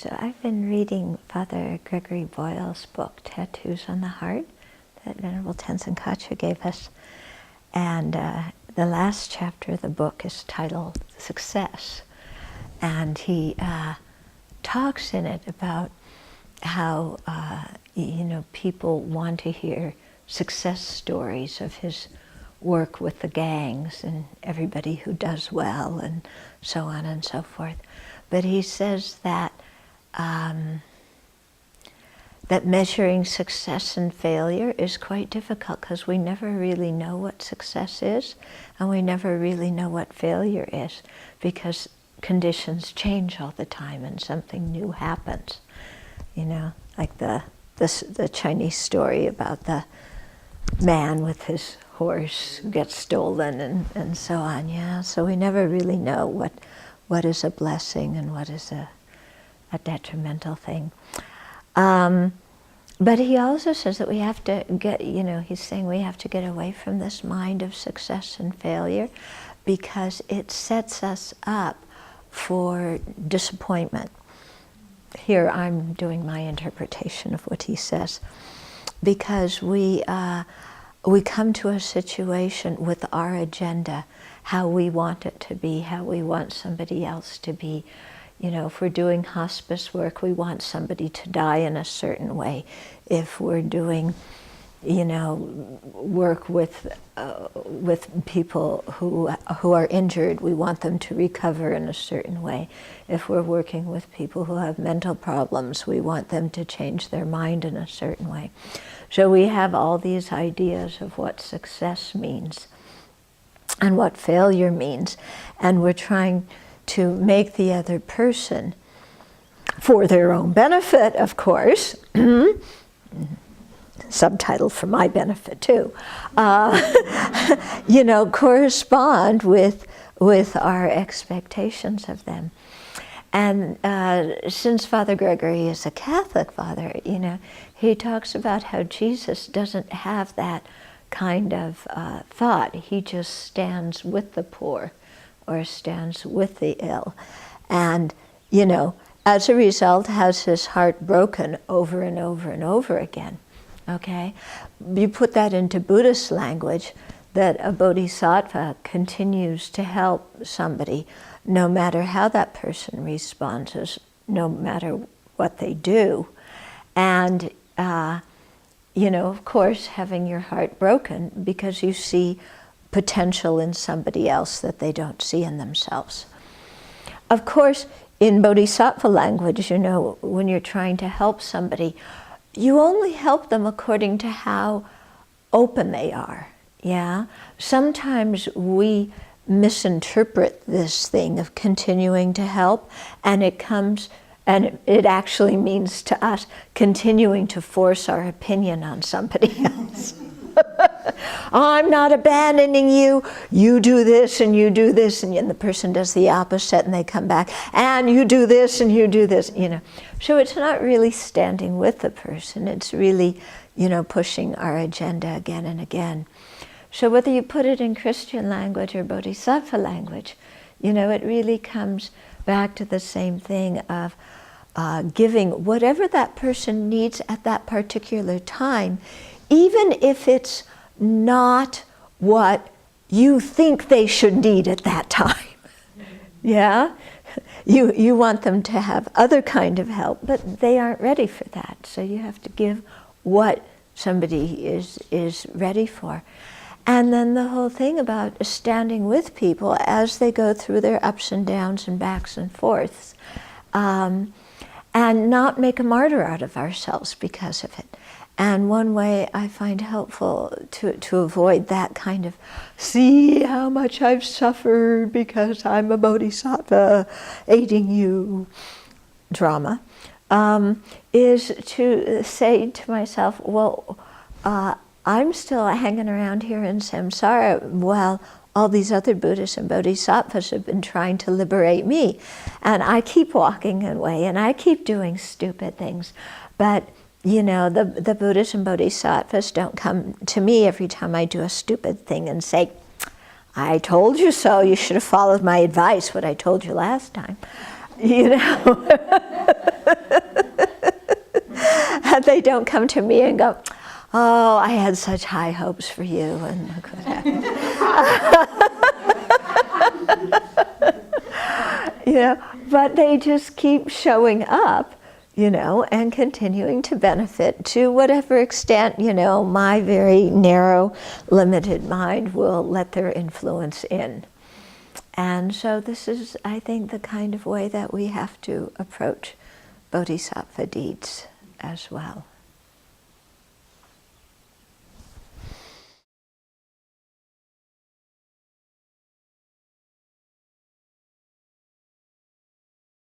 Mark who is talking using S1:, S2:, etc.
S1: So I've been reading Father Gregory Boyle's book, Tattoos on the Heart, that Venerable Tenzin Kacha gave us. And the last chapter of the book is titled Success. And he talks in it about how, people want to hear success stories of his work with the gangs and everybody who does well and so on and so forth. But he says that that measuring success and failure is quite difficult because we never really know what success is and we never really know what failure is because conditions change all the time and something new happens. You know, like the Chinese story about the man with his horse gets stolen and so on, yeah? So we never really know what is a blessing and what is a detrimental thing. But he also says that we have to get, he's saying we have to get away from this mind of success and failure because it sets us up for disappointment. Here I'm doing my interpretation of what he says. Because we come to a situation with our agenda, how we want it to be, how we want somebody else to be. You know, if we're doing hospice work, we want somebody to die in a certain way. If we're doing, work with people who are injured, we want them to recover in a certain way. If we're working with people who have mental problems, we want them to change their mind in a certain way. So we have all these ideas of what success means and what failure means, and we're trying to make the other person, for their own benefit, of course, subtitle for my benefit too, correspond with our expectations of them. And since Father Gregory is a Catholic father, he talks about how Jesus doesn't have that kind of thought. He just stands with the poor or stands with the ill. And, as a result, has his heart broken over and over and over again. Okay? You put that into Buddhist language, that a bodhisattva continues to help somebody no matter how that person responds, no matter what they do. And, of course, having your heart broken because you see potential in somebody else that they don't see in themselves. Of course, in bodhisattva language, when you're trying to help somebody, you only help them according to how open they are, yeah? Sometimes we misinterpret this thing of continuing to help, and it actually means to us continuing to force our opinion on somebody else. I'm not abandoning you, you do this and you do this, and the person does the opposite and they come back, and you do this and you do this, So it's not really standing with the person, it's really, pushing our agenda again and again. So whether you put it in Christian language or Bodhisattva language, it really comes back to the same thing of giving whatever that person needs at that particular time, even if it's not what you think they should need at that time. Yeah? You want them to have other kind of help, but they aren't ready for that. So you have to give what somebody is ready for. And then the whole thing about standing with people as they go through their ups and downs and backs and forths, and not make a martyr out of ourselves because of it. And one way I find helpful to avoid that kind of, see how much I've suffered because I'm a bodhisattva aiding you drama, is to say to myself, well, I'm still hanging around here in samsara while all these other Buddhists and Bodhisattvas have been trying to liberate me. And I keep walking away and I keep doing stupid things. But, the Buddhists and Bodhisattvas don't come to me every time I do a stupid thing and say, I told you so, you should have followed my advice, what I told you last time. And they don't come to me and go, oh, I had such high hopes for you, and look what happened. You know, but they just keep showing up, you know, and continuing to benefit to whatever extent, you know, my very narrow, limited mind will let their influence in. And so this is, I think, the kind of way that we have to approach bodhisattva deeds as well.